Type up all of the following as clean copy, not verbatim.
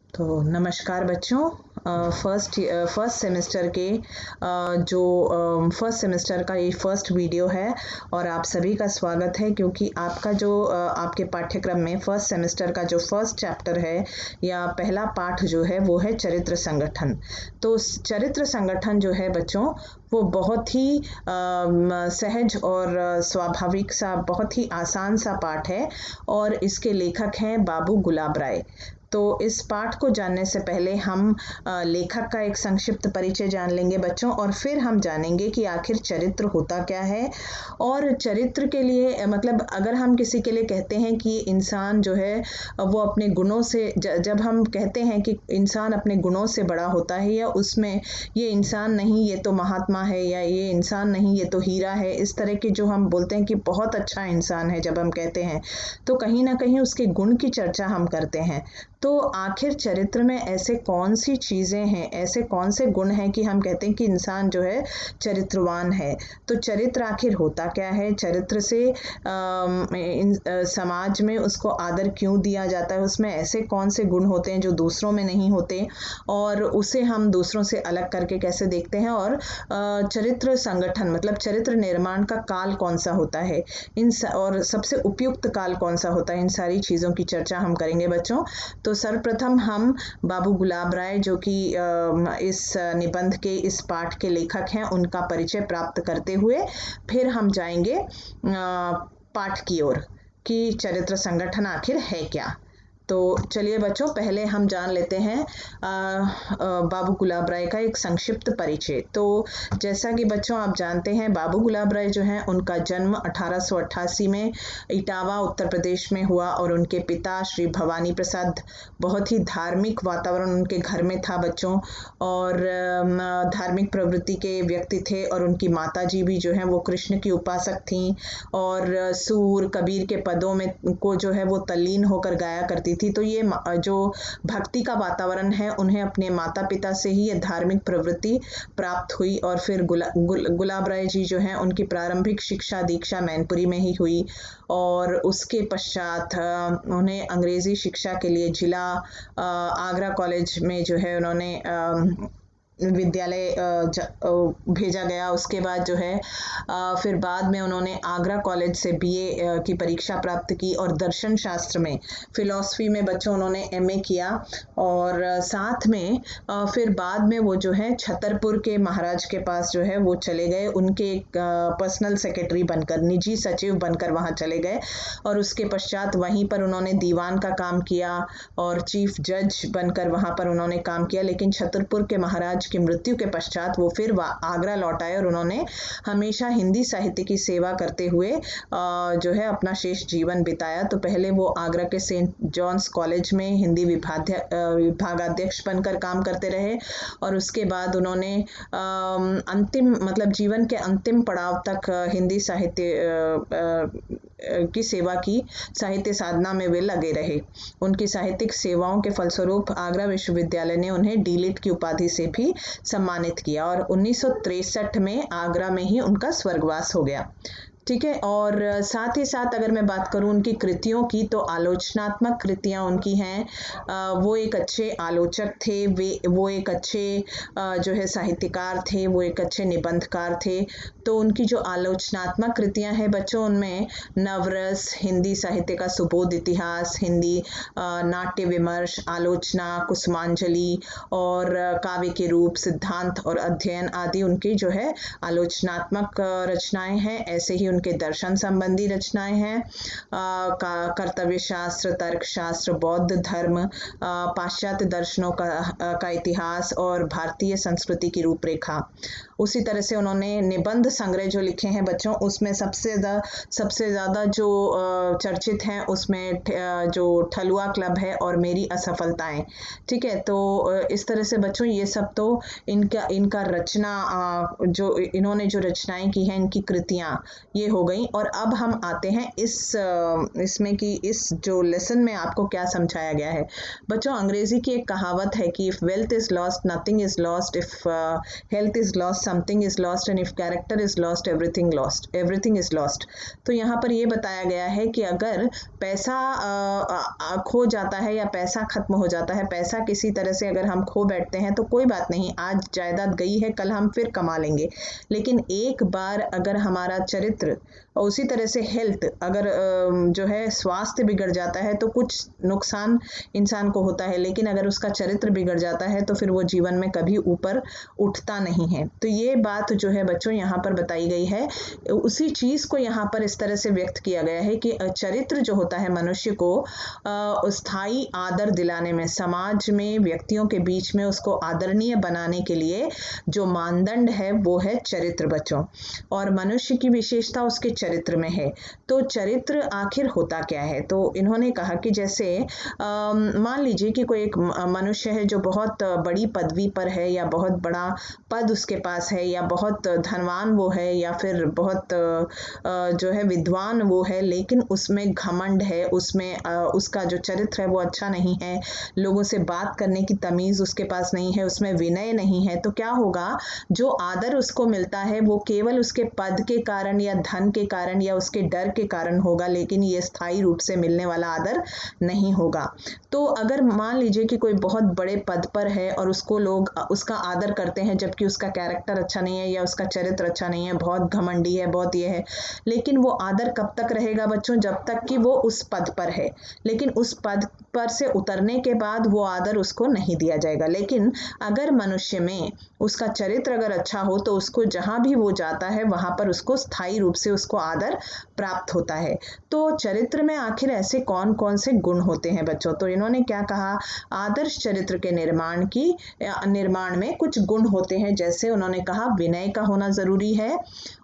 तो नमस्कार बच्चों। फर्स्ट सेमेस्टर के जो फर्स्ट सेमेस्टर का ये फर्स्ट वीडियो है और आप सभी का स्वागत है, क्योंकि आपका जो आपके पाठ्यक्रम में फर्स्ट सेमेस्टर का जो फर्स्ट चैप्टर है या पहला पाठ जो है वो है चरित्र संगठन। तो चरित्र संगठन जो है बच्चों वो बहुत ही सहज और स्वाभाविक सा, बहुत ही आसान सा पाठ है और इसके लेखक हैं बाबू गुलाब राय। तो इस पाठ को जानने से पहले हम लेखक का एक संक्षिप्त परिचय जान लेंगे बच्चों, और फिर हम जानेंगे कि आखिर चरित्र होता क्या है। और चरित्र के लिए मतलब अगर हम किसी के लिए कहते हैं कि इंसान जो है वो अपने गुणों से, जब हम कहते हैं कि इंसान अपने गुणों से बड़ा होता है, या उसमें ये इंसान नहीं ये तो महात्मा है, या ये इंसान नहीं ये तो हीरा है, इस तरह के जो हम बोलते हैं कि बहुत अच्छा इंसान है, जब हम कहते हैं तो कहीं ना कहीं उसके गुण की चर्चा हम करते हैं। तो आखिर चरित्र में ऐसे कौन सी चीज़ें हैं, ऐसे कौन से गुण हैं कि हम कहते हैं कि इंसान जो है चरित्रवान है। तो चरित्र आखिर होता क्या है, चरित्र से समाज में उसको आदर क्यों दिया जाता है, उसमें ऐसे कौन से गुण होते हैं जो दूसरों में नहीं होते, और उसे हम दूसरों से अलग करके कैसे देखते हैं। और चरित्र संगठन मतलब चरित्र निर्माण का काल कौन सा होता है, और सबसे उपयुक्त काल कौन सा होता है, इन सारी चीज़ों की चर्चा हम करेंगे बच्चों। तो सर्वप्रथम हम बाबू गुलाब राय, जो कि इस निबंध के इस पाठ के लेखक हैं, उनका परिचय प्राप्त करते हुए फिर हम जाएंगे पाठ की ओर कि चरित्र संगठन आखिर है क्या। तो चलिए बच्चों, पहले हम जान लेते हैं बाबू गुलाब राय का एक संक्षिप्त परिचय। तो जैसा कि बच्चों आप जानते हैं, बाबू गुलाब राय जो हैं उनका जन्म 1888 में इटावा उत्तर प्रदेश में हुआ, और उनके पिता श्री भवानी प्रसाद, बहुत ही धार्मिक वातावरण उनके घर में था बच्चों, और धार्मिक प्रवृत्ति के व्यक्ति थे। और उनकी माता जी भी जो है वो कृष्ण की उपासक थीं, और सूर कबीर के पदों में को जो है वो तल्लीन होकर गाया करती थी। तो ये जो भक्ति का वातावरण है, उन्हें अपने माता पिता से ही ये धार्मिक प्रवृत्ति प्राप्त हुई। और फिर गुलाब राय जी जो हैं उनकी प्रारंभिक शिक्षा दीक्षा मैनपुरी में ही हुई, और उसके पश्चात उन्हें अंग्रेजी शिक्षा के लिए जिला आगरा कॉलेज में जो है उन्होंने विद्यालय भेजा गया। उसके बाद जो है फिर बाद में उन्होंने आगरा कॉलेज से बीए की परीक्षा प्राप्त की, और दर्शन शास्त्र में, फिलॉसफी में बच्चों उन्होंने एमए किया। और साथ में फिर बाद में वो जो है छतरपुर के महाराज के पास जो है वो चले गए, उनके पर्सनल सेक्रेटरी बनकर, निजी सचिव बनकर वहाँ चले गए। और उसके पश्चात वहीं पर उन्होंने दीवान का काम किया और चीफ जज बनकर वहाँ पर उन्होंने काम किया। लेकिन छतरपुर के महाराज की मृत्यु के पश्चात वो फिर आगरा लौट आए, और उन्होंने हमेशा हिंदी साहित्य की सेवा करते हुए जो है अपना शेष जीवन बिताया। तो पहले वो आगरा के सेंट जॉन्स कॉलेज में हिंदी विभागाध्यक्ष बनकर काम करते रहे, और उसके बाद उन्होंने अंतिम मतलब जीवन के अंतिम पड़ाव तक हिंदी साहित्य की सेवा की, साहित्य साधना में वे लगे रहे। उनकी साहित्यिक सेवाओं के फलस्वरूप आगरा विश्वविद्यालय ने उन्हें डीलिट की उपाधि से भी सम्मानित किया, और 1963 में आगरा में ही उनका स्वर्गवास हो गया। ठीक है। और साथ ही साथ अगर मैं बात करूं उनकी कृतियों की, तो आलोचनात्मक कृतियां उनकी हैं। वो एक अच्छे आलोचक थे, वो एक अच्छे जो है साहित्यकार थे, वो एक अच्छे निबंधकार थे। तो उनकी जो आलोचनात्मक कृतियां हैं बच्चों, उनमें नवरस, हिंदी साहित्य का सुबोध इतिहास, हिंदी नाट्य विमर्श, आलोचना, कुसुमांजलि, और काव्य के रूप, सिद्धांत और अध्ययन आदि उनकी जो है आलोचनात्मक रचनाएं हैं। ऐसे ही उनके दर्शन संबंधी रचनाएं हैं, कर्तव्य शास्त्र, तर्क शास्त्र, बौद्ध धर्म, पाश्चात्य दर्शनों का इतिहास, और भारतीय संस्कृति की रूपरेखा। उसी तरह से उन्होंने निबंध संग्रह जो लिखे हैं बच्चों, उसमें सबसे ज़्यादा जो चर्चित हैं, उसमें जो ठलुआ क्लब है और मेरी असफलताएं। ठीक है। तो इस तरह से बच्चों ये सब तो इनका रचना जो इन्होंने जो रचनाएं की हैं, इनकी कृतियां ये हो गई। और अब हम आते हैं इसमें कि इस जो लेसन में आपको क्या समझाया गया है बच्चों। अंग्रेजी की एक कहावत है कि if wealth is lost nothing is lost, if health is lost something is lost and if character is lost everything is lost. तो यहाँ पर ये बताया गया है कि अगर पैसा खो जाता है या पैसा खत्म हो जाता है, पैसा किसी तरह से अगर हम खो बैठते हैं तो कोई बात नहीं, आज जायदाद गई है कल हम फिर कमा लेंगे, लेकिन एक बार अगर हमारा चरित्र और उसी तरह से हेल्थ, अगर जो है स्वास्थ्य बिगड़ जाता है तो कुछ नुकसान इंसान को होता है, लेकिन अगर उसका चरित्र बिगड़ जाता है तो फिर वो जीवन में कभी ऊपर उठता नहीं है। तो ये बात जो है बच्चों यहाँ पर बताई गई है, उसी चीज को यहाँ पर इस तरह से व्यक्त किया गया है कि चरित्र जो होता है मनुष्य को स्थायी आदर दिलाने में, समाज में व्यक्तियों के बीच में उसको आदरणीय बनाने के लिए जो मानदंड है वो है चरित्र बच्चों, और मनुष्य की विशेषता उसके चरित्र में है। तो चरित्र आखिर होता क्या है? तो इन्होंने कहा कि जैसे मान लीजिए कि कोई एक मनुष्य है जो बहुत बड़ी पदवी पर है या बहुत बड़ा पद उसके पास है या बहुत धनवान वो है या फिर बहुत जो है विद्वान वो है, लेकिन उसमें घमंड है, उसमें उसका जो चरित्र है वो अच्छा नहीं है, लोगों से बात करने की तमीज उसके पास नहीं है, उसमें विनय नहीं है, तो क्या होगा? जो आदर उसको मिलता है वो केवल उसके पद के कारण या धन के कारण या उसके डर के कारण होगा, लेकिन ये स्थायी रूप से मिलने वाला आदर नहीं होगा। तो अगर मान लीजिए कि कोई बहुत बड़े पद पर है और उसको लोग उसका आदर करते हैं जबकि उसका कैरेक्टर अच्छा नहीं है या उसका चरित्र अच्छा नहीं है, बहुत घमंडी है, बहुत ये है, लेकिन वो आदर कब तक रहेगा बच्चों? जब तक कि वो उस पद पर है, लेकिन उस पद पर से उतरने के बाद वो आदर उसको नहीं दिया जाएगा। लेकिन अगर मनुष्य में उसका चरित्र अगर अच्छा हो तो उसको जहां भी वो जाता है वहां पर उसको स्थायी रूप से उसको आदर प्राप्त होता है। तो चरित्र में आखिर ऐसे कौन कौन से गुण होते हैं बच्चों? तो इन्होंने क्या कहा? आदर्श चरित्र के निर्माण में कुछ गुण होते हैं, जैसे उन्होंने कहा विनय का होना जरूरी है,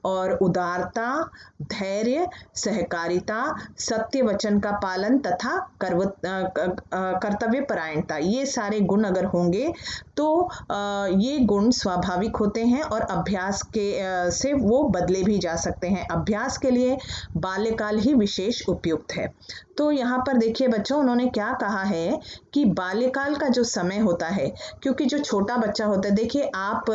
और उदारता, धैर्य, सहकारिता, सत्य वचन का पालन तथा कर्तव्य परायणता, ये सारे गुण अगर होंगे तो ये गुण स्वाभाविक होते हैं और अभ्यास के से वो बदले भी जा सकते हैं। अभ्यास के लिए बाल्यकाल ही विशेष उपयुक्त है। तो यहाँ पर देखिए बच्चों, उन्होंने क्या कहा है कि बाल्यकाल का जो समय होता है, क्योंकि जो छोटा बच्चा होता है, देखिए आप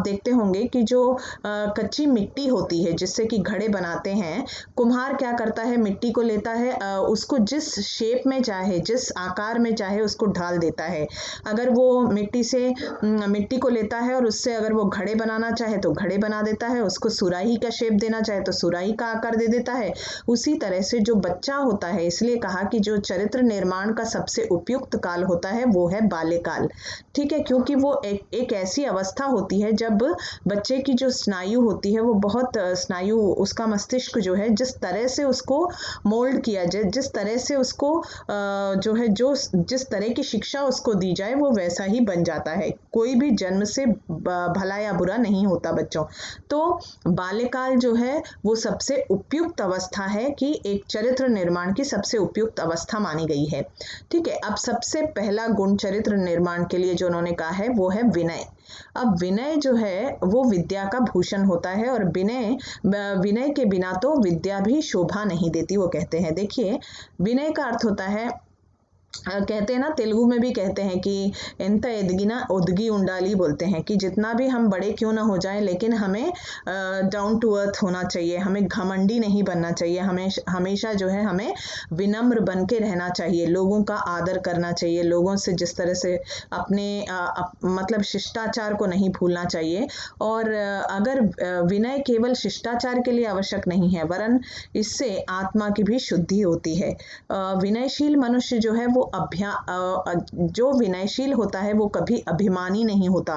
देखते होंगे कि जो कच्ची मिट्टी होती है जिससे कि घड़े बनाते हैं, कुम्हार क्या करता है? मिट्टी को लेता है, उसको जिस शेप में चाहे, जिस आकार में चाहे उसको ढाल देता है। अगर वो मिट्टी को लेता है और उससे अगर वो घड़े बनाना चाहे तो घड़े बना देता है, उसको सुराही का शेप देना चाहे तो सुराही का आकार दे देता है। उसी तरह से जो बच्चा होता है, इसलिए कहा कि जो चरित्र निर्माण का सबसे उपयुक्त काल होता है वो है बाल्यकाल, ठीक है, क्योंकि वो एक ऐसी अवस्था होती है जब बच्चे की जो स्नायु होती है वो बहुत स्नायु, उसका मस्तिष्क जो है जिस तरह से उसको मोल्ड किया जाए, जिस तरह से उसको जो है जिस तरह की शिक्षा उसको दी जाए वो वैसा ही बन जाता है। कोई भी जन्म से भला या बुरा नहीं होता बच्चों। तो बाल्यकाल जो है वो सबसे उपयुक्त अवस्था है कि एक चरित्र निर्माण की सबसे उपयुक्त अवस्था मानी गई है, ठीक है। अब सबसे पहला गुण चरित्र निर्माण के लिए जो उन्होंने कहा है वो है विनय। अब विनय जो है वो विद्या का भूषण होता है, और विनय के बिना तो विद्या भी शोभा नहीं देती, वो कहते हैं। देखिए, विनय का अर्थ होता है, कहते हैं ना, तेलुगु में भी कहते हैं कि एंत एदगिना उदगी उंडाली, बोलते हैं कि जितना भी हम बड़े क्यों ना हो जाएं, लेकिन हमें डाउन टू अर्थ होना चाहिए, हमें घमंडी नहीं बनना चाहिए, हमें हमेशा जो है हमें विनम्र बन के रहना चाहिए, लोगों का आदर करना चाहिए, लोगों से जिस तरह से अपने मतलब शिष्टाचार को नहीं भूलना चाहिए। और अगर विनय केवल शिष्टाचार के लिए आवश्यक नहीं है, वरन इससे आत्मा की भी शुद्धि होती है। विनयशील मनुष्य जो है वो जो विनयशील होता है वो कभी अभिमानी नहीं होता,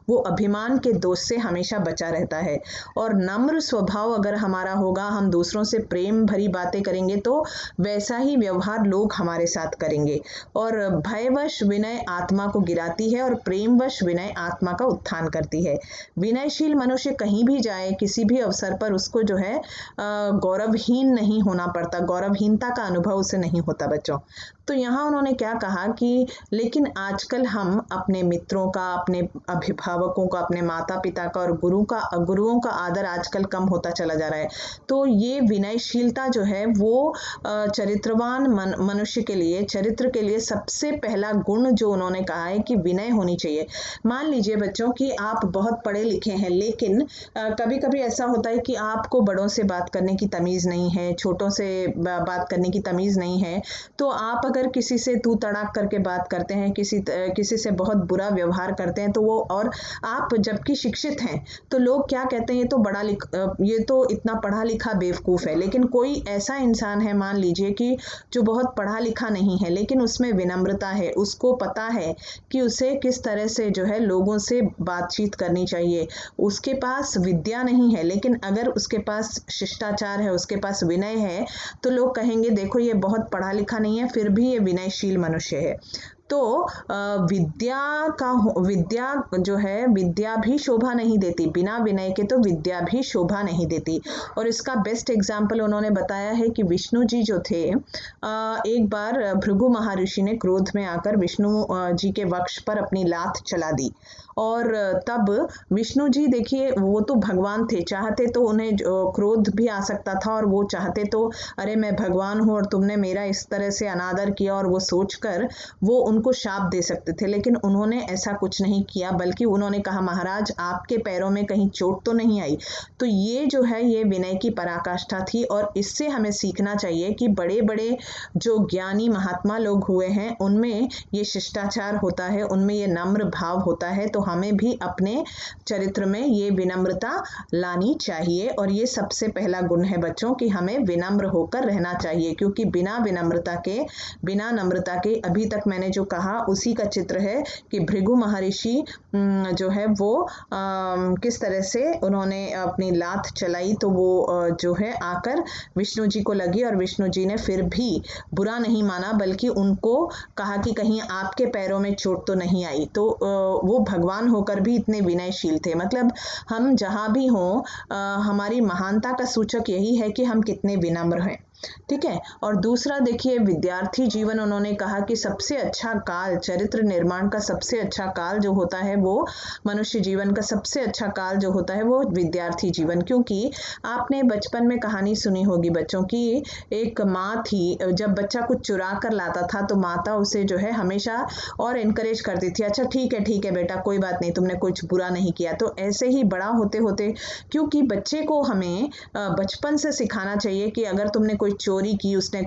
वो अभिमान के दोष से हमेशा बचा रहता है। और नम्र स्वभाव अगर हमारा होगा, हम दूसरों से प्रेम भरी बातें करेंगे तो वैसा ही व्यवहार लोग हमारे साथ करेंगे। और भयवश विनय आत्मा को गिराती है और प्रेमवश विनय आत्मा का उत्थान करती है। विनयशील मनुष्य कहीं भी जाए, किसी भी अवसर पर उसको जो है गौरवहीन नहीं होना पड़ता, गौरवहीनता का अनुभव उसे नहीं होता बच्चों। तो यहाँ उन्होंने क्या कहा कि लेकिन आजकल हम अपने मित्रों का, अपने अभिभावकों का, अपने माता पिता का और गुरुओं का आदर आजकल कम होता चला जा रहा है। तो ये विनयशीलता जो है वो चरित्रवान मनुष्य के लिए, चरित्र के लिए सबसे पहला गुण जो उन्होंने कहा है कि विनय होनी चाहिए। मान लीजिए बच्चों कि आप बहुत पढ़े लिखे हैं, लेकिन कभी कभी ऐसा होता है कि आपको बड़ों से बात करने की तमीज़ नहीं है, छोटों से बात करने की तमीज़ नहीं है। तो आप अगर किसी से तू तड़ाक करके बात करते हैं, किसी से बहुत बुरा व्यवहार करते हैं, तो वो, और आप जबकि शिक्षित हैं, तो लोग क्या कहते हैं, ये तो इतना पढ़ा लिखा बेवकूफ़ है। लेकिन कोई ऐसा इंसान है, मान लीजिए कि जो बहुत पढ़ा लिखा नहीं है, लेकिन उसमें विनम्रता है, उसको पता है कि उसे किस तरह से जो है लोगों से बातचीत करनी चाहिए। उसके पास विद्या नहीं है, लेकिन अगर उसके पास शिष्टाचार है, उसके पास विनय है, तो लोग कहेंगे देखो ये बहुत पढ़ा लिखा नहीं है, फिर भी ये विनयशील मनुष्य है। तो विद्या जो है, विद्या भी शोभा नहीं देती, बिना विनय के तो विद्या भी शोभा नहीं देती। और इसका बेस्ट एग्जाम्पल उन्होंने बताया है कि विष्णु जी जो थे, एक बार भृगु महर्षि ने क्रोध में आकर विष्णु जी के वक्ष पर अपनी लात चला दी, और तब विष्णु जी, देखिए वो तो भगवान थे, चाहते तो उन्हें क्रोध भी आ सकता था, और वो चाहते तो अरे मैं भगवान हूँ और तुमने मेरा इस तरह से अनादर किया, और वो सोचकर वो उनको शाप दे सकते थे। लेकिन उन्होंने ऐसा कुछ नहीं किया, बल्कि उन्होंने कहा महाराज आपके पैरों में कहीं चोट तो नहीं आई। तो ये जो है ये विनय की पराकाष्ठा थी, और इससे हमें सीखना चाहिए कि बड़े बड़े जो ज्ञानी महात्मा लोग हुए हैं उनमें ये शिष्टाचार होता है, उनमें ये नम्र भाव होता है। तो हमें भी अपने चरित्र में ये विनम्रता लानी चाहिए, और ये सबसे पहला गुण है बच्चों कि हमें विनम्र होकर रहना चाहिए, क्योंकि बिना नम्रता के अभी तक मैंने जो कहा उसी का चित्र है कि भृगु महर्षि जो है वो किस तरह से उन्होंने अपनी लात चलाई, तो वो जो है आकर विष्णु जी को लगी, और विष्णु जी ने फिर भी बुरा नहीं माना, बल्कि उनको कहा कि कहीं आपके पैरों में चोट तो नहीं आई। तो वो भगवान होकर भी इतने विनयशील थे। मतलब हम जहाँ भी हों, हमारी महानता का सूचक यही है कि हम कितने विनम्र हैं। ठीक है। और दूसरा देखिए, विद्यार्थी जीवन, उन्होंने कहा कि सबसे अच्छा काल, चरित्र निर्माण का सबसे अच्छा काल जो होता है वो, मनुष्य जीवन का सबसे अच्छा काल जो होता है वो विद्यार्थी जीवन। क्योंकि आपने बचपन में कहानी सुनी होगी बच्चों की, एक माँ थी, जब बच्चा कुछ चुरा कर लाता था तो माता उसे जो है हमेशा और इनकरेज करती थी, अच्छा ठीक है बेटा, कोई बात नहीं, तुमने कुछ बुरा नहीं किया। तो ऐसे ही बड़ा होते होते, क्योंकि बच्चे को हमें बचपन से सिखाना चाहिए कि अगर तुमने कोई चोरी की, उसने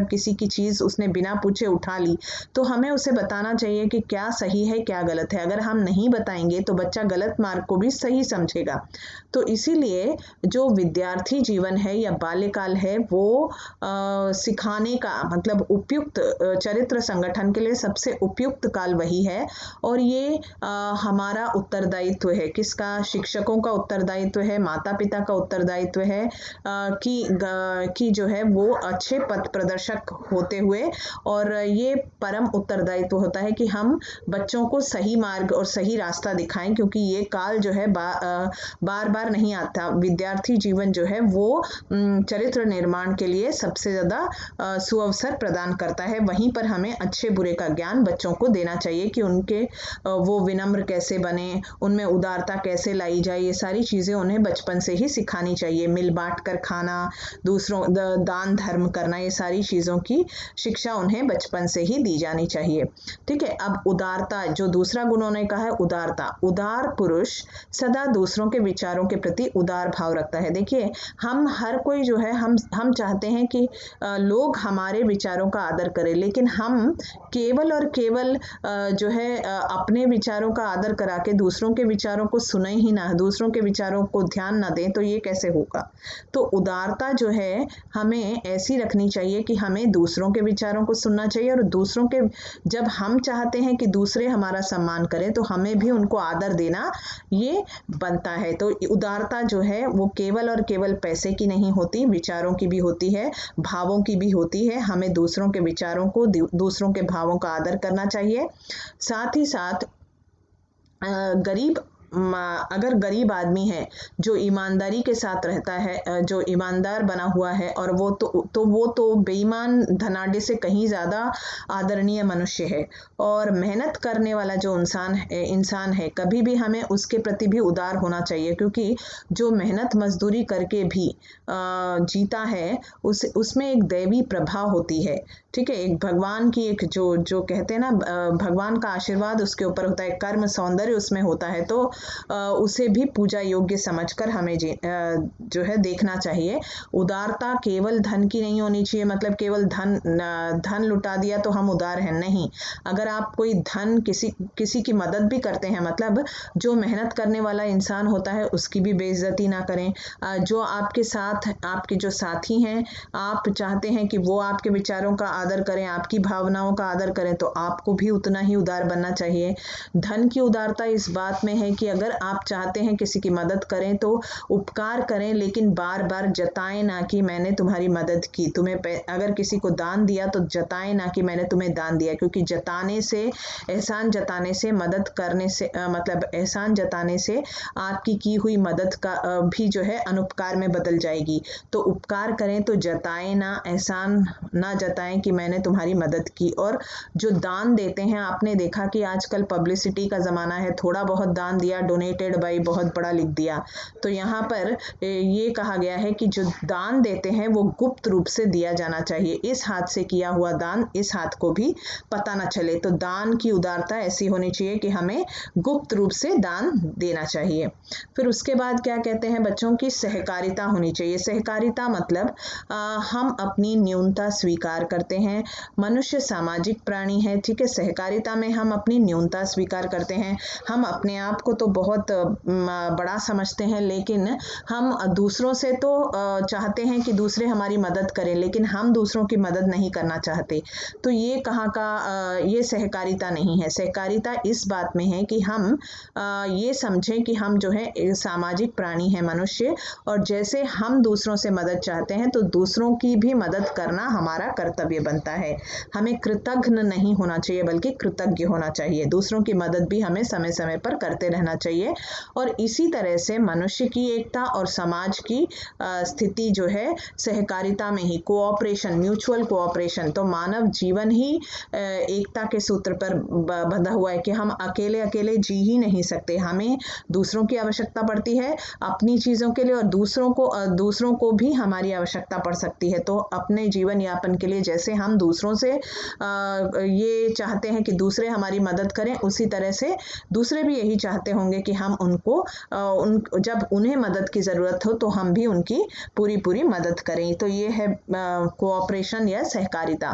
किसी की चीज उसने बिना पूछे उठा ली, तो हमें उसे बताना चाहिए कि क्या सही है क्या गलत है। अगर हम नहीं बताएंगे तो बच्चा गलत मार्ग को भी सही समझेगा। तो इसीलिए जो विद्यार्थी जीवन है या बाल्यकाल है वो सिखाने का, मतलब उपयुक्त चरित्र संगठन के लिए सबसे उपयुक्त काल वही है। और ये हमारा उत्तरदायित्व है, किसका? शिक्षकों का उत्तरदायित्व है, माता पिता का उत्तरदायित्व है कि जो है वो अच्छे पथ प्रदर्शक होते हुए, और ये परम उत्तरदायित्व होता है कि हम बच्चों को सही मार्ग और सही रास्ता दिखाएं, क्योंकि ये काल जो है बार बार नहीं आता। विद्यार्थी जीवन जो है वो चरित्र निर्माण के लिए सबसे ज़्यादा सुअवसर प्रदान करता है। वहीं पर हमें अच्छे बुरे का ज्ञान बच्चों को देना चाहिए कि उनके वो विनम्र कैसे बने, उनमें उदारता कैसे लाई जाए, ये सारी चीज़ें उन्हें बचपन से ही सिखानी चाहिए। मिल बांट कर खाना, दूसरों दान धर्म करना, ये सारी चीज़ों की शिक्षा उन्हें बचपन से ही दी जानी चाहिए। ठीक है। अब उदारता, जो दूसरा गुण उन्होंने कहा है उदारता। उदार पुरुष सदा दूसरों के विचारों के प्रति उदार भाव रखता है। देखिए, हम हर कोई जो है, हम चाहते हैं कि लोग हमारे विचारों का आदर करें, लेकिन हम केवल और केवल जो है अपने विचारों का आदर करा के दूसरों के विचारों को सुने ही ना, दूसरों के विचारों को ध्यान ना दें, तो ये कैसे होगा? तो उदारता जो है हमें ऐसी रखनी चाहिए कि हमें दूसरों के विचारों को सुनना चाहिए, और दूसरों के, जब हम चाहते हैं कि दूसरे हमारा सम्मान करें तो हमें भी उनको आदर देना ये बनता है। तो उदारता जो है वो केवल और केवल पैसे की नहीं होती, विचारों की भी होती है, भावों की भी होती है। हमें दूसरों के विचारों को, दूसरों के भावों का आदर करना चाहिए। साथ ही साथ गरीब अगर गरीब आदमी है जो ईमानदारी के साथ रहता है, जो ईमानदार बना हुआ है, और वो तो बेईमान धनाढ्य से कहीं ज़्यादा आदरणीय मनुष्य है। और मेहनत करने वाला जो इंसान है, कभी भी हमें उसके प्रति भी उदार होना चाहिए, क्योंकि जो मेहनत मजदूरी करके भी जीता है उसमें एक दैवी प्रभाव होती है। ठीक है, एक भगवान की एक जो कहते हैं ना, भगवान का आशीर्वाद उसके ऊपर होता है, कर्म सौंदर्य उसमें होता है, तो उसे भी पूजा योग्य समझकर हमें जो है देखना चाहिए। उदारता केवल धन की नहीं होनी चाहिए, मतलब केवल धन लुटा दिया तो हम उदार हैं, नहीं। अगर आप कोई धन किसी की मदद भी करते हैं, मतलब जो मेहनत करने वाला इंसान होता है उसकी भी बेइज्जती ना करें। जो आपके साथ आपके जो साथी हैं, आप चाहते हैं कि वो आपके विचारों का आदर करें, आपकी भावनाओं का आदर करें, तो आपको भी उतना ही उदार बनना चाहिए। धन की उदारता इस बात में है कि अगर आप चाहते हैं किसी की मदद करें तो उपकार करें, लेकिन बार बार जताएं ना कि मैंने तुम्हारी मदद की। अगर किसी को दान दिया तो जताएं ना कि मैंने तुम्हें दान दिया, क्योंकि जताने से, एहसान जताने से, मदद करने से, मतलब एहसान जताने से आपकी की हुई मदद का भी जो है अनुपकार में बदल जाएगी। तो उपकार करें तो जताएं ना, एहसान ना जताएं कि मैंने तुम्हारी मदद की। और जो दान देते हैं, आपने देखा कि आजकल पब्लिसिटी का ज़माना है, थोड़ा बहुत दान दिया, डोनेटेड बाई बहुत बड़ा लिख दिया। तो यहाँ पर ये कहा गया है कि जो दान देते हैं वो गुप्त रूप से दिया जाना चाहिए। इस हाथ से किया हुआ दान इस हाथ को भी पता न चले। तो दान की उदारता ऐसी होनी चाहिए कि हमें गुप्त रूप से दान देना चाहिए। फिर उसके बाद क्या कहते हैं बच्चों की सहकारिता होनी चाहिए। सहकारिता मतलब हम अपनी न्यूनता स्वीकार करते हैं। मनुष्य सामाजिक प्राणी है, ठीक है। सहकारिता में हम अपनी न्यूनता स्वीकार करते हैं। हम अपने आप को तो बहुत बड़ा समझते हैं, लेकिन हम दूसरों से तो चाहते हैं कि दूसरे हमारी मदद करें, लेकिन हम दूसरों की मदद नहीं करना चाहते। तो ये कहाँ का ये सहकारिता नहीं है। सहकारिता इस बात में है कि हम ये समझें कि हम जो है सामाजिक प्राणी हैं, मनुष्य, और जैसे हम दूसरों से मदद चाहते हैं तो दूसरों की भी मदद करना हमारा कर्तव्य बनता है। हमें कृतघ्न नहीं होना चाहिए, बल्कि कृतज्ञ होना चाहिए। दूसरों की मदद भी हमें समय समय पर करते रहना चाहिए। और इसी तरह से मनुष्य की एकता और समाज की स्थिति जो है सहकारिता में ही, कोऑपरेशन, म्यूचुअल कोऑपरेशन। तो मानव जीवन ही एकता के सूत्र पर बंधा हुआ है कि हम अकेले अकेले जी ही नहीं सकते। हमें दूसरों की आवश्यकता पड़ती है अपनी चीज़ों के लिए, और दूसरों को भी हमारी आवश्यकता पड़ सकती है। तो अपने जीवन यापन के लिए जैसे हम दूसरों से ये चाहते हैं कि दूसरे हमारी मदद करें, उसी तरह से दूसरे भी यही चाहते होंगे कि हम जब उन्हें मदद की ज़रूरत हो तो हम भी उनकी पूरी मदद करें। तो ये है कोऑपरेशन या सहकारिता।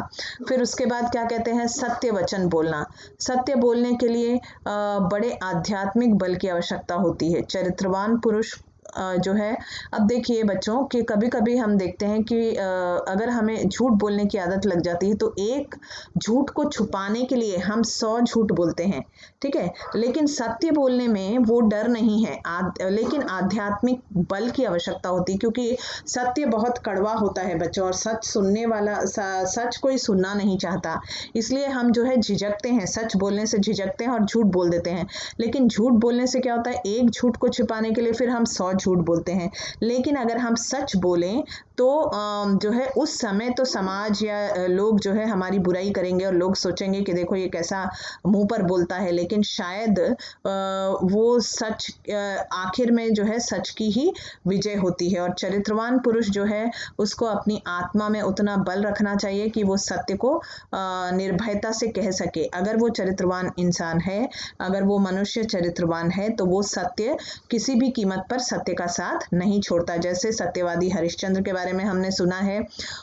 फिर उसके बाद क्या कहते हैं, सत्य वचन बोलना। सत्य बोलने के लिए बड़े आध्यात्मिक बल की आवश्यकता होती है। चरित्रवान पुरुष जो है, अब देखिए बच्चों कि कभी कभी हम देखते हैं कि अगर हमें झूठ बोलने की आदत लग जाती है तो एक झूठ को छुपाने के लिए हम 100 झूठ बोलते हैं, ठीक है। लेकिन सत्य बोलने में वो डर नहीं है, लेकिन आध्यात्मिक बल की आवश्यकता होती है, क्योंकि सत्य बहुत कड़वा होता है बच्चों, और सच कोई सुनना नहीं चाहता। इसलिए हम जो है झिझकते हैं, सच बोलने से झिझकते हैं और झूठ बोल देते हैं। लेकिन झूठ बोलने से क्या होता है, एक झूठ को छिपाने के लिए फिर हम 100 झूठ बोलते हैं। लेकिन अगर हम सच बोलें तो जो है उस समय तो समाज या लोग जो है हमारी बुराई करेंगे और लोग सोचेंगे कि देखो ये कैसा मुंह पर बोलता है, लेकिन शायद वो सच आखिर में जो है सच की ही विजय होती है। और चरित्रवान पुरुष जो है उसको अपनी आत्मा में उतना बल रखना चाहिए कि वो सत्य को निर्भयता से कह सके। अगर वो चरित्रवान इंसान है, अगर वो मनुष्य चरित्रवान है, तो वो सत्य किसी भी कीमत पर सत्य का साथ नहीं छोड़ता। जैसे सत्यवादी हरिश्चंद्र के बारे में हमने सुना है,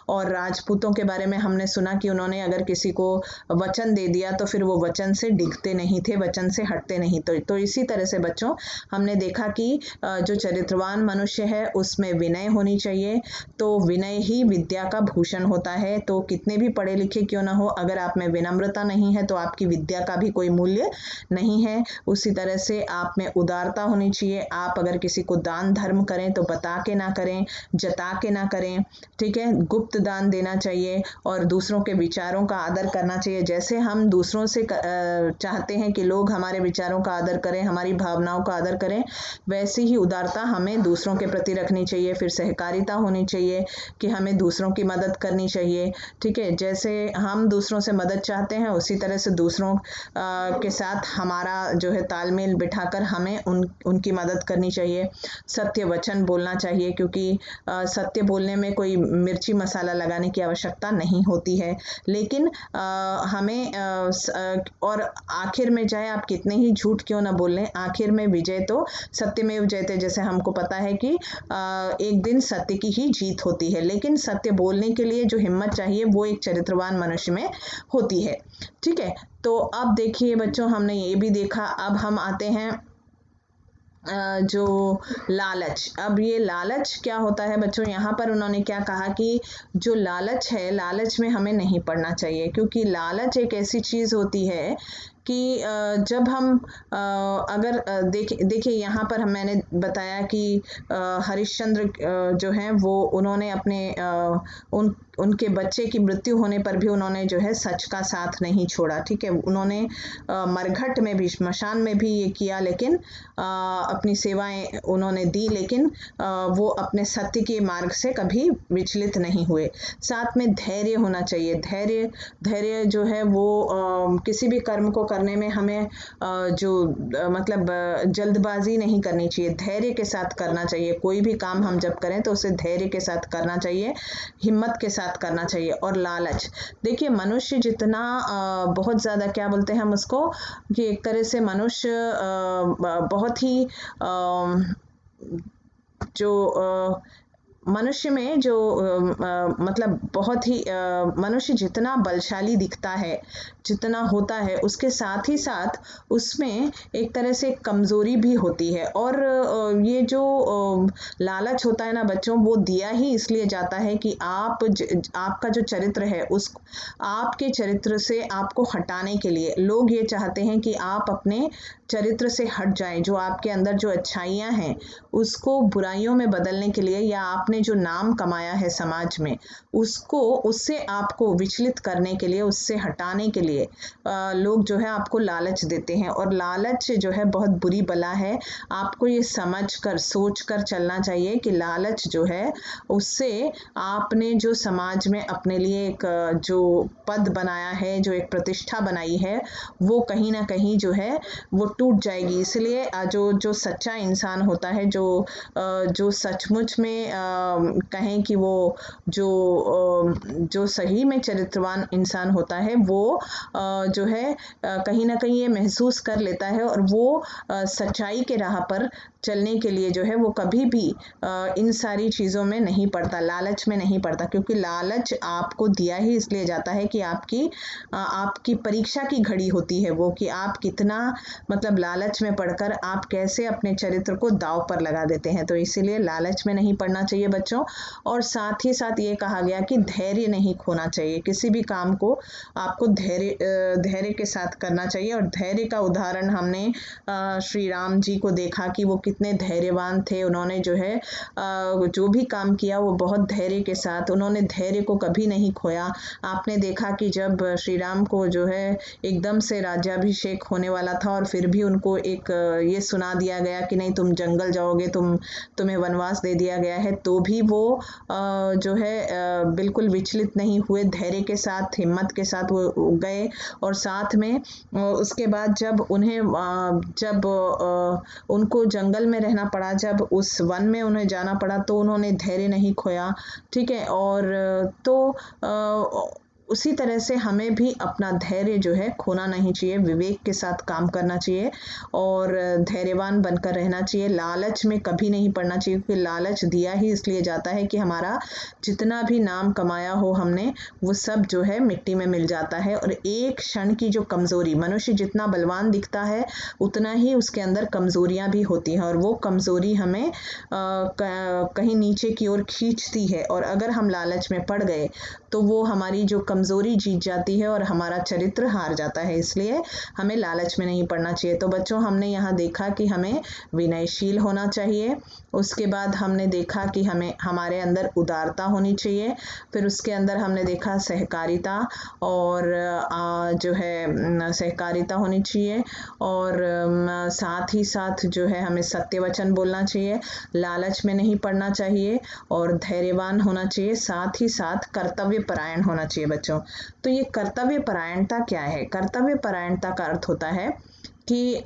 और राजपूतों के बारे में हमने सुना कि उन्होंने अगर किसी को वचन दे दिया तो फिर वो वचन से डिगते नहीं थे, वचन से हटते नहीं। तो इसी तरह से बच्चों हमने देखा कि जो चरित्रवान मनुष्य है उसमें विनय होनी चाहिए। तो विनय ही विद्या का भूषण होता है। तो कितने भी पढ़े लिखे क्यों ना हो, अगर आप में विनम्रता नहीं है तो आपकी विद्या का भी कोई मूल्य नहीं है। उसी तरह से आप में उदारता होनी चाहिए। आप अगर किसी को दान धर्म करें तो बता के ना करें, जता के ना करें, करें, ठीक है, गुप्त दान देना चाहिए और दूसरों के विचारों का आदर करना चाहिए। जैसे हम दूसरों से चाहते हैं कि लोग हमारे विचारों का आदर करें, हमारी भावनाओं का आदर करें, वैसी ही उदारता हमें दूसरों के प्रति रखनी चाहिए। फिर सहकारिता होनी चाहिए कि हमें दूसरों की मदद करनी चाहिए, ठीक है। जैसे हम दूसरों से मदद चाहते हैं उसी तरह से दूसरों के साथ हमारा जो है तालमेल बिठाकर हमें उनकी मदद करनी चाहिए। सत्य वचन बोलना चाहिए, क्योंकि सत्य बोलने में कोई मिर्ची मसाला लगाने की आवश्यकता नहीं होती है। लेकिन हमें और आखिर में चाहे आप कितने ही झूठ क्यों ना बोल लें, आखिर में विजय तो सत्यमेव जयते। जैसे हमको पता है कि एक दिन सत्य की ही जीत होती है, लेकिन सत्य बोलने के लिए जो हिम्मत चाहिए वो एक चरित्रवान मनुष्य में होती है, ठीक है। तो अब देखिए बच्चों, हमने ये भी देखा, अब हम आते हैं जो लालच। अब ये लालच क्या होता है बच्चों, यहाँ पर उन्होंने क्या कहा कि जो लालच है, लालच में हमें नहीं पड़ना चाहिए, क्योंकि लालच एक ऐसी चीज़ होती है कि जब हम अगर देखिए यहाँ पर मैंने बताया कि हरिश्चंद्र जो हैं वो उन्होंने अपने उनके बच्चे की मृत्यु होने पर भी उन्होंने जो है सच का साथ नहीं छोड़ा, ठीक है। उन्होंने मरघट में भी, श्मशान में भी ये किया, लेकिन अपनी सेवाएं उन्होंने दी, लेकिन वो अपने सत्य के मार्ग से कभी विचलित नहीं हुए। साथ में धैर्य होना चाहिए। धैर्य जो है वो किसी भी कर्म को करने में हमें मतलब जल्दबाजी नहीं करनी चाहिए, धैर्य के साथ करना चाहिए। कोई भी काम हम जब करें तो उसे धैर्य के साथ करना चाहिए, हिम्मत के साथ करना चाहिए। और लालच, देखिए मनुष्य जितना बहुत ज़्यादा क्या बोलते हैं हम उसको, कि एक तरह से मनुष्य बहुत ही जो मनुष्य में जो मतलब बहुत ही मनुष्य जितना बलशाली दिखता है, जितना होता है, उसके साथ ही साथ उसमें एक तरह से कमज़ोरी भी होती है। और ये जो लालच होता है ना बच्चों, वो दिया ही इसलिए जाता है कि आपका जो चरित्र है उस आपके चरित्र से आपको हटाने के लिए लोग ये चाहते हैं कि आप अपने चरित्र से हट जाएं। जो आपके अंदर जो अच्छाइयाँ हैं उसको बुराइयों में बदलने के लिए, या आपने जो नाम कमाया है समाज में उससे आपको विचलित करने के लिए, उससे हटाने के लिए लोग जो है आपको लालच देते हैं। और लालच जो है बहुत बुरी बला है। आपको ये समझ कर सोच कर चलना चाहिए कि लालच जो है उससे आपने जो समाज में अपने लिए एक जो पद बनाया है, जो एक प्रतिष्ठा बनाई है, वो कहीं ना कहीं जो है वो टूट जाएगी। इसलिए जो सच्चा इंसान होता है, जो सचमुच में कहें कि वो जो सही में चरित्रवान इंसान होता है, वो जो है कहीं ना कहीं ये महसूस कर लेता है और वो सच्चाई के राह पर चलने के लिए जो है वो कभी भी इन सारी चीज़ों में नहीं पड़ता, लालच में नहीं पड़ता। क्योंकि लालच आपको दिया ही इसलिए जाता है कि आपकी परीक्षा की घड़ी होती है वो, कि आप कितना मतलब लालच में पड़कर आप कैसे अपने चरित्र को दांव पर लगा देते हैं। तो इसीलिए लालच में नहीं पड़ना चाहिए बच्चों। और साथ ही साथ ये कहा गया कि धैर्य नहीं खोना चाहिए। किसी भी काम को आपको धैर्य के साथ करना चाहिए। और धैर्य का उदाहरण हमने श्री राम जी को देखा कि वो कितने धैर्यवान थे। उन्होंने जो है जो भी काम किया वो बहुत धैर्य के साथ, उन्होंने धैर्य को कभी नहीं खोया। आपने देखा कि जब श्री राम को जो है एकदम से राज्याभिषेक होने वाला था और फिर भी उनको एक ये सुना दिया गया कि नहीं तुम जंगल जाओगे, तुम्हें वनवास दे दिया गया है, तो भी वो जो है बिल्कुल विचलित नहीं हुए, धैर्य के साथ, हिम्मत के साथ वो गए। और साथ में उसके बाद जब उनको जंगल में रहना पड़ा, जब उस वन में उन्हें जाना पड़ा, तो उन्होंने धैर्य नहीं खोया, ठीक है। और तो उसी तरह से हमें भी अपना धैर्य जो है खोना नहीं चाहिए, विवेक के साथ काम करना चाहिए और धैर्यवान बनकर रहना चाहिए। लालच में कभी नहीं पड़ना चाहिए, क्योंकि लालच दिया ही इसलिए जाता है कि हमारा जितना भी नाम कमाया हो हमने, वो सब जो है मिट्टी में मिल जाता है। और एक क्षण की जो कमज़ोरी, मनुष्य जितना बलवान दिखता है उतना ही उसके अंदर कमज़ोरियाँ भी होती हैं, और वो कमज़ोरी हमें कहीं नीचे की ओर खींचती है। और अगर हम लालच में पड़ गए तो वो हमारी जो कमजोरी जीत जाती है और हमारा चरित्र हार जाता है, इसलिए हमें लालच में नहीं पड़ना चाहिए। तो बच्चों, हमने यहाँ देखा कि हमें विनयशील होना चाहिए, उसके बाद हमने देखा कि हमें हमारे अंदर उदारता होनी चाहिए, फिर उसके अंदर हमने देखा सहकारिता और जो है सहकारिता होनी चाहिए, और साथ ही साथ जो है हमें सत्य वचन बोलना चाहिए, लालच में नहीं पड़ना चाहिए और धैर्यवान होना चाहिए, साथ ही साथ कर्तव्य परायण होना चाहिए बच्चों। तो ये कर्तव्य परायणता क्या है? कर्तव्य परायणता का अर्थ होता है कि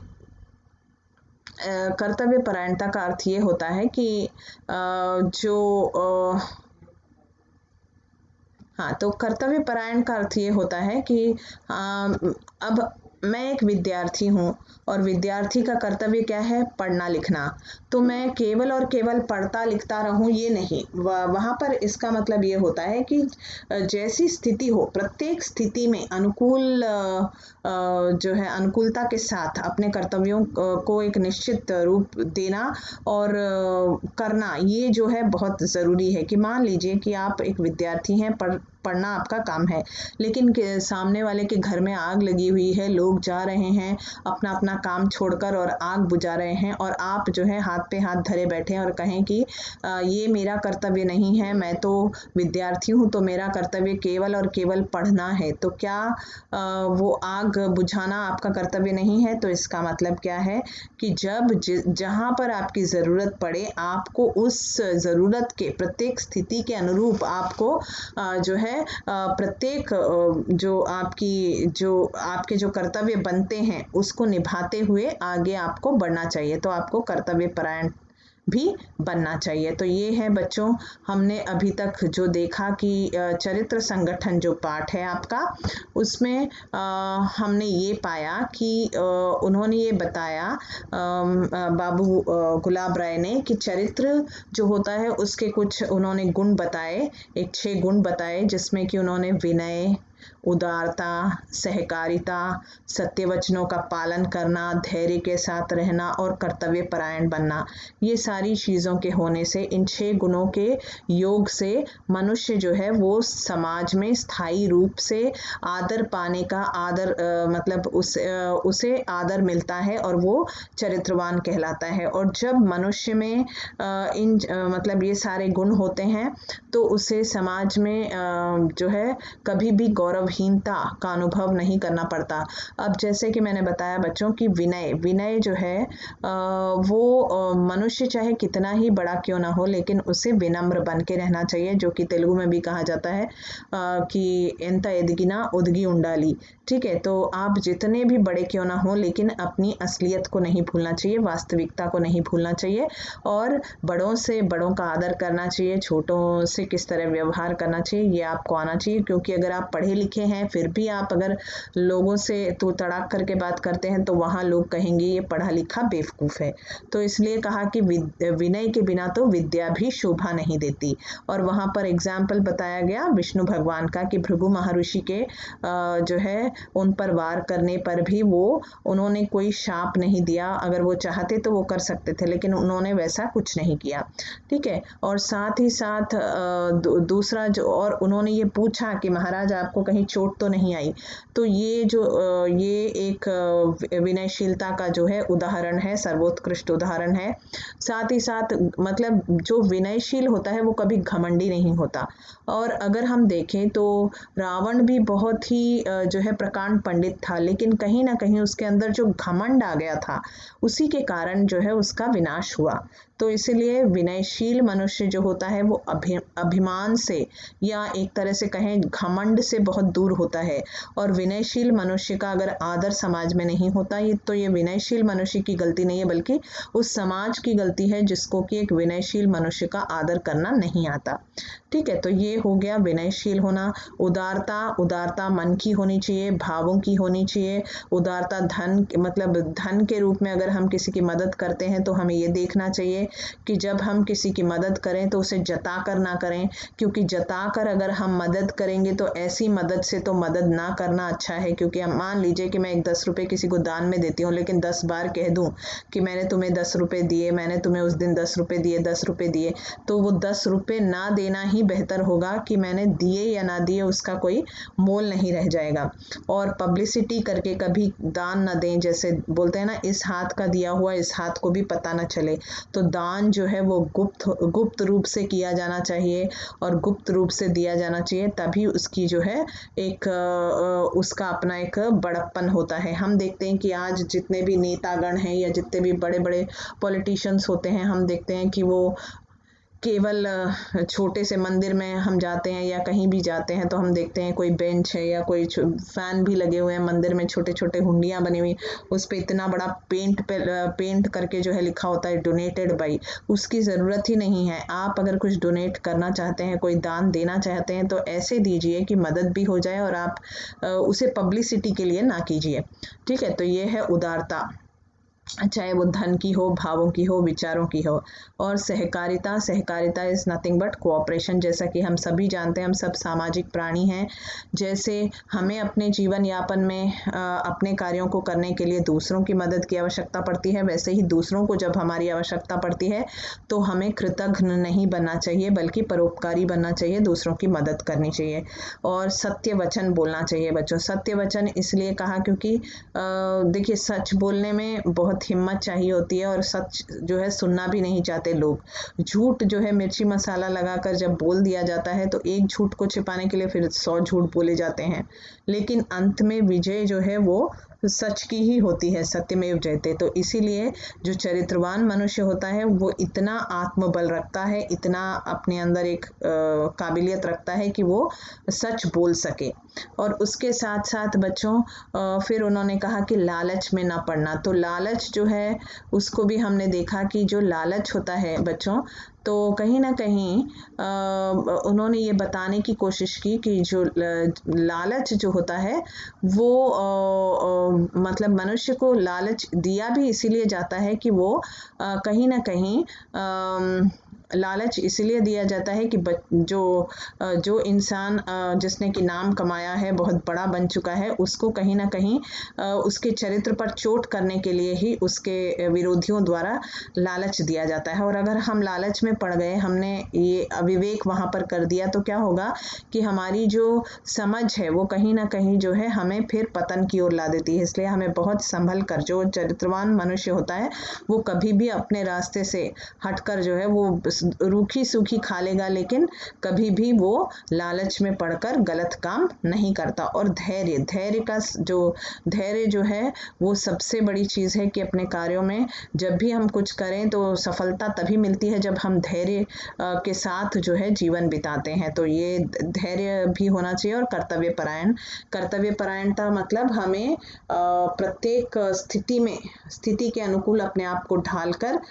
कर्तव्य परायणता का अर्थ ये होता है कि हाँ, तो कर्तव्य परायण का अर्थ ये होता है कि अब मैं एक विद्यार्थी हूँ और विद्यार्थी का कर्तव्य क्या है? पढ़ना लिखना। तो मैं केवल और केवल पढ़ता लिखता रहूं, ये नहीं। वहाँ पर इसका मतलब ये होता है कि जैसी स्थिति हो, प्रत्येक स्थिति में अनुकूल जो है अनुकूलता के साथ अपने कर्तव्यों को एक निश्चित रूप देना और करना, ये जो है बहुत ज़रूरी है। कि मान लीजिए कि आप एक विद्यार्थी हैं, पढ़ना आपका काम है, लेकिन सामने वाले के घर में आग लगी हुई है, लोग जा रहे हैं अपना अपना काम छोड़कर और आग बुझा रहे हैं, और आप जो है हाथ पे हाथ धरे बैठे हैं और कहें कि ये मेरा कर्तव्य नहीं है, मैं तो विद्यार्थी हूँ, तो मेरा कर्तव्य केवल और केवल पढ़ना है। तो क्या वो आग बुझाना आपका कर्तव्य नहीं है? तो इसका मतलब क्या है कि जब जहाँ पर आपकी ज़रूरत पड़े, आपको उस ज़रूरत के प्रत्येक स्थिति के अनुरूप आपको जो है प्रत्येक जो आपके जो कर्तव्य बनते हैं उसको निभाते हुए आगे आपको बढ़ना चाहिए। तो आपको कर्तव्य परायण भी बनना चाहिए। तो ये है बच्चों, हमने अभी तक जो देखा कि चरित्र संगठन जो पाठ है आपका, उसमें हमने ये पाया कि उन्होंने ये बताया बाबू गुलाब राय ने कि चरित्र जो होता है उसके कुछ उन्होंने गुण बताए, 6 गुण बताए, जिसमें कि उन्होंने विनय, उदारता, सहकारिता, सत्य वचनों का पालन करना, धैर्य के साथ रहना और कर्तव्य परायण बनना, ये सारी चीज़ों के होने से, इन 6 गुणों के योग से मनुष्य जो है वो समाज में स्थायी रूप से आदर पाने का मतलब उसे आदर मिलता है और वो चरित्रवान कहलाता है। और जब मनुष्य में मतलब ये सारे गुण होते हैं तो उसे समाज में जो है कभी भी गौरवहीनता का अनुभव नहीं करना पड़ता। अब जैसे कि मैंने बताया बच्चों कि विनय जो है वो मनुष्य चाहे कितना ही बड़ा क्यों ना हो, लेकिन उसे विनम्र बन के रहना चाहिए, जो कि तेलुगु में भी कहा जाता है कि एंता एदगिना उदगी उंडाली। ठीक है, तो आप जितने भी बड़े क्यों ना हो, लेकिन अपनी असलियत को नहीं भूलना चाहिए, वास्तविकता को नहीं भूलना चाहिए, और बड़ों से बड़ों का आदर करना चाहिए, छोटों से किस तरह व्यवहार करना चाहिए ये आपको आना चाहिए। क्योंकि अगर आप पढ़े लिखे हैं फिर भी आप अगर लोगों से तो तड़ाक करके बात करते हैं तो वहाँ लोग कहेंगे ये पढ़ा लिखा बेवकूफ़ है। तो इसलिए कहा कि विनय के बिना तो विद्या भी शोभा नहीं देती। और वहाँ पर एग्जाम्पल बताया गया विष्णु भगवान का कि भृगु महर्षि के जो है उन पर वार करने पर भी उन्होंने कोई शाप नहीं दिया, अगर वो चाहते तो वो कर सकते थे, लेकिन उन्होंने वैसा कुछ नहीं किया। ठीक है, और साथ ही साथ दूसरा जो, और उन्होंने ये पूछा कि महाराज आपको कहीं चोट तो नहीं आई। तो ये एक विनयशीलता का जो है उदाहरण है, सर्वोत्कृष्ट उदाहरण है। साथ ही साथ मतलब जो विनयशील होता है वो कभी घमंडी नहीं होता। और अगर हम देखें तो रावण भी बहुत ही जो है प्रकांड पंडित था, लेकिन कहीं ना कहीं उसके अंदर जो घमंड आ गया था उसी के कारण जो है उसका विनाश हुआ। तो इसीलिए विनयशील मनुष्य जो होता है वो अभिमान से या एक तरह से कहें घमंड से बहुत दूर होता है। और विनयशील मनुष्य का अगर आदर समाज में नहीं होता तो ये विनयशील मनुष्य की गलती नहीं है, बल्कि उस समाज की गलती है जिसको कि एक विनयशील मनुष्य का आदर करना नहीं आता। ठीक है, तो ये हो गया विनयशील होना। उदारता मन की होनी चाहिए, भावों की होनी चाहिए। उदारता धन मतलब धन के रूप में अगर हम किसी की मदद करते हैं तो हमें ये देखना चाहिए कि जब हम किसी की मदद करें तो उसे जता कर ना करें, क्योंकि जता कर अगर हम मदद करेंगे तो ऐसी मदद से तो मदद ना करना अच्छा है। क्योंकि हम मान लीजिए कि मैं एक 10 रुपये किसी को दान में देती हूँ, लेकिन 10 बार कह दूँ कि मैंने तुम्हें 10 रुपये दिए, मैंने तुम्हें उस दिन 10 रुपये दिए, 10 रुपये दिए, तो वो 10 रुपये ना देना ही बेहतर होगा कि मैंने दिए या ना दिए उसका कोई मोल नहीं रह जाएगा। और पब्लिसिटी करके कभी दान न दें, जैसे बोलते हैं ना, इस हाथ का दिया हुआ इस हाथ को भी पता न चले। तो दान जो है वो गुप्त रूप से किया जाना चाहिए और गुप्त रूप से दिया जाना चाहिए, तभी उसकी जो है एक उसका अपना एक बड़प्पन होता है। हम देखते हैं कि आज जितने भी नेतागण हैं या जितने भी बड़े बड़े पॉलिटिशियंस होते हैं, हम देखते हैं कि वो केवल छोटे से मंदिर में हम जाते हैं या कहीं भी जाते हैं तो हम देखते हैं कोई बेंच है या कोई फैन भी लगे हुए हैं मंदिर में, छोटे छोटे हुंडियाँ बनी हुई, उस पे इतना बड़ा पेंट करके जो है लिखा होता है डोनेटेड बाई। उसकी ज़रूरत ही नहीं है। आप अगर कुछ डोनेट करना चाहते हैं, कोई दान देना चाहते हैं, तो ऐसे दीजिए कि मदद भी हो जाए और आप उसे पब्लिसिटी के लिए ना कीजिए। ठीक है, तो ये है उदारता, चाहे वो धन की हो, भावों की हो, विचारों की हो। और सहकारिता इज़ नथिंग बट कोऑपरेशन। जैसा कि हम सभी जानते हैं, हम सब सामाजिक प्राणी हैं। जैसे हमें अपने जीवन यापन में अपने कार्यों को करने के लिए दूसरों की मदद की आवश्यकता पड़ती है, वैसे ही दूसरों को जब हमारी आवश्यकता पड़ती है तो हमें कृतघ्न नहीं बनना चाहिए, बल्कि परोपकारी बनना चाहिए, दूसरों की मदद करनी चाहिए। और सत्य वचन बोलना चाहिए बच्चों। सत्य वचन इसलिए कहा क्योंकि देखिए, सच बोलने में बहुत हिम्मत चाहिए होती है और सच जो है सुनना भी नहीं चाहते लोग। झूठ जो है मिर्ची मसाला लगाकर जब बोल दिया जाता है तो एक झूठ को छिपाने के लिए फिर 100 झूठ बोले जाते हैं, लेकिन अंत में विजय जो है वो सच की ही होती है, सत्यमेव जयते। तो इसीलिए जो चरित्रवान मनुष्य होता है वो इतना आत्मबल रखता है, इतना अपने अंदर एक काबिलियत रखता है कि वो सच बोल सके। और उसके साथ साथ बच्चों फिर उन्होंने कहा कि लालच में ना पड़ना। तो लालच जो है उसको भी हमने देखा कि जो लालच होता है बच्चों, तो कहीं ना कहीं उन्होंने ये बताने की कोशिश की कि जो लालच जो होता है वो मतलब मनुष्य को लालच दिया भी इसीलिए जाता है कि वो कहीं ना कहीं लालच इसलिए दिया जाता है कि जो इंसान जिसने कि नाम कमाया है, बहुत बड़ा बन चुका है, उसको कहीं ना कहीं उसके चरित्र पर चोट करने के लिए ही उसके विरोधियों द्वारा लालच दिया जाता है। और अगर हम लालच में पड़ गए, हमने ये अविवेक वहाँ पर कर दिया, तो क्या होगा कि हमारी जो समझ है वो कहीं ना कहीं जो है हमें फिर पतन की ओर ला देती है। इसलिए हमें बहुत संभल कर, जो चरित्रवान मनुष्य होता है वो कभी भी अपने रास्ते से हटकर जो है वो रूखी सूखी खा लेगा, लेकिन कभी भी वो लालच में पड़कर गलत काम नहीं करता। और धैर्य जो है वो सबसे बड़ी चीज़ है कि अपने कार्यों में जब भी हम कुछ करें तो सफलता तभी मिलती है जब हम धैर्य के साथ जो है जीवन बिताते हैं। तो ये धैर्य भी होना चाहिए। और कर्तव्य परायणता मतलब हमें प्रत्येक स्थिति के अनुकूल अपने आप को ढालकर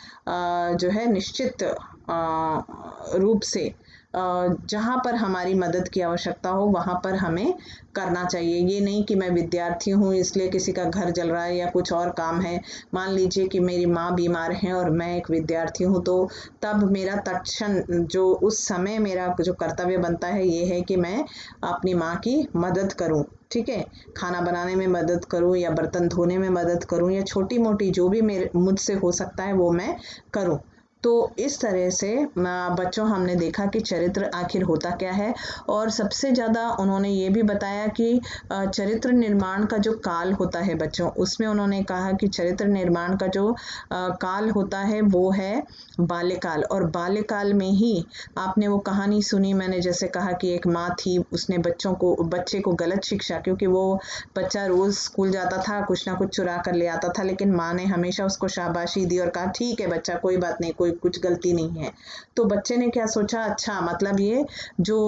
जो है निश्चित रूप से जहाँ पर हमारी मदद की आवश्यकता हो वहाँ पर हमें करना चाहिए। ये नहीं कि मैं विद्यार्थी हूँ इसलिए किसी का घर जल रहा है या कुछ और काम है। मान लीजिए कि मेरी माँ बीमार है और मैं एक विद्यार्थी हूँ, तो तब मेरा तत्क्षण जो उस समय मेरा जो कर्तव्य बनता है ये है कि मैं अपनी माँ की मदद करूँ। ठीक है, खाना बनाने में मदद करूँ या बर्तन धोने में मदद करूँ या छोटी मोटी जो भी मुझसे हो सकता है वो मैं करूँ। तो इस तरह से बच्चों हमने देखा कि चरित्र आखिर होता क्या है। और सबसे ज़्यादा उन्होंने ये भी बताया कि चरित्र निर्माण का जो काल होता है बच्चों, उसमें उन्होंने कहा कि चरित्र निर्माण का जो काल होता है वो है बाल्यकाल। और बाल्यकाल में ही आपने वो कहानी सुनी, मैंने जैसे कहा कि एक माँ थी, उसने बच्चे को गलत शिक्षा, क्योंकि वो बच्चा रोज़ स्कूल जाता था, कुछ ना कुछ चुरा कर ले आता था, लेकिन माँ ने हमेशा उसको शाबाशी दी और कहा ठीक है बच्चा, कोई बात नहीं, कुछ गलती नहीं है। तो बच्चे ने क्या सोचा, अच्छा मतलब ये जो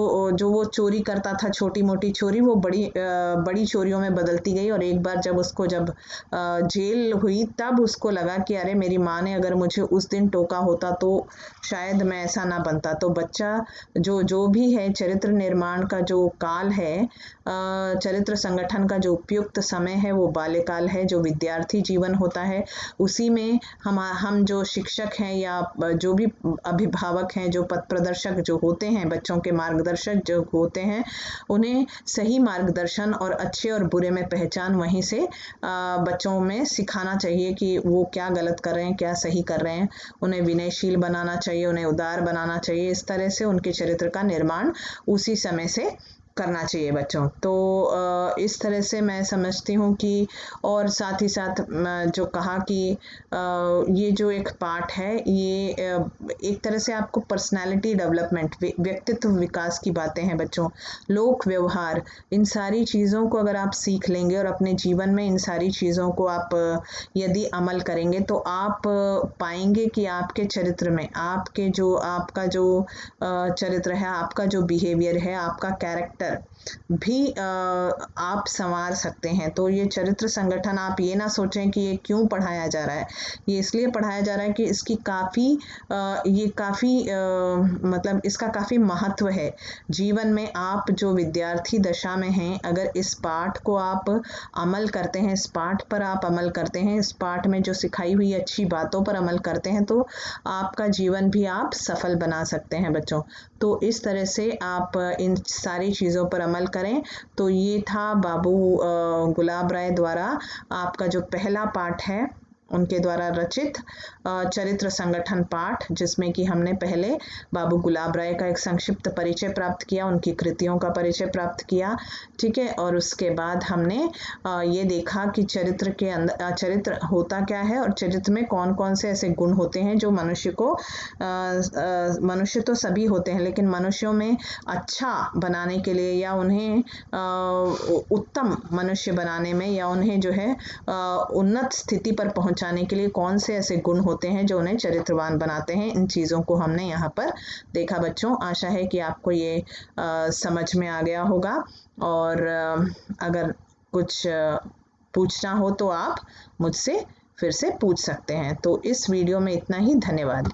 वो चोरी करता था, छोटी मोटी चोरी, वो बड़ी चोरियों में बदलती गई। और एक बार जब जेल हुई तब उसको लगा कि अरे मेरी माँ ने अगर मुझे उस दिन टोका होता तो शायद मैं ऐसा ना बनता। तो बच्चा जो भी है, चरित्र निर्माण का जो काल है, चरित्र संगठन का जो उपयुक्त समय है वो बाल्यकाल है, जो विद्यार्थी जीवन होता है। उसी में हम जो शिक्षक हैं या जो भी अभिभावक हैं, जो पथ प्रदर्शक जो होते हैं, बच्चों के मार्गदर्शक जो होते हैं, उन्हें सही मार्गदर्शन और अच्छे और बुरे में पहचान वहीं से बच्चों में सिखाना चाहिए कि वो क्या गलत कर रहे हैं, क्या सही कर रहे हैं। उन्हें विनयशील बनाना चाहिए, उन्हें उदार बनाना चाहिए। इस तरह से उनके चरित्र का निर्माण उसी समय से करना चाहिए बच्चों। तो इस तरह से मैं समझती हूँ कि, और साथ ही साथ जो कहा कि ये जो एक पाठ है, ये एक तरह से आपको पर्सनालिटी डेवलपमेंट, व्यक्तित्व विकास की बातें हैं बच्चों। लोक व्यवहार, इन सारी चीज़ों को अगर आप सीख लेंगे और अपने जीवन में इन सारी चीज़ों को आप यदि अमल करेंगे तो आप पाएंगे कि आपके चरित्र में, आपका जो चरित्र है, आपका जो बिहेवियर है, आपका कैरेक्टर भी आप संवार सकते हैं। तो ये चरित्र संगठन, आप ये ना सोचें कि ये क्यों पढ़ाया जा रहा है। ये इसलिए पढ़ाया जा रहा है कि इसकी मतलब इसका काफ़ी महत्व है जीवन में। आप जो विद्यार्थी दशा में हैं, अगर इस पाठ को आप अमल करते हैं, इस पाठ पर आप अमल करते हैं, इस पाठ में जो सिखाई हुई अच्छी बातों पर अमल करते हैं, तो आपका जीवन भी आप सफल बना सकते हैं बच्चों। तो इस तरह से आप इन सारी चीज़ों पर अमल करें। तो ये था बाबू गुलाब राय द्वारा आपका जो पहला पाठ है, उनके द्वारा रचित चरित्र संगठन पाठ, जिसमें कि हमने पहले बाबू गुलाब राय का एक संक्षिप्त परिचय प्राप्त किया, उनकी कृतियों का परिचय प्राप्त किया, ठीक है। और उसके बाद हमने ये देखा कि चरित्र के अंदर चरित्र होता क्या है और चरित्र में कौन कौन से ऐसे गुण होते हैं जो मनुष्य को, मनुष्य तो सभी होते हैं, लेकिन मनुष्यों में अच्छा बनाने के लिए या उन्हें उत्तम मनुष्य बनाने में या उन्हें जो है उन्नत स्थिति पर पहुंचाने के लिए कौन से ऐसे गुण होते हैं जो उन्हें चरित्रवान बनाते हैं। इन चीज़ों को हमने यहाँ पर देखा बच्चों। आशा है कि आपको ये समझ में आ गया होगा, और अगर कुछ पूछना हो तो आप मुझसे फिर से पूछ सकते हैं। तो इस वीडियो में इतना ही। धन्यवाद।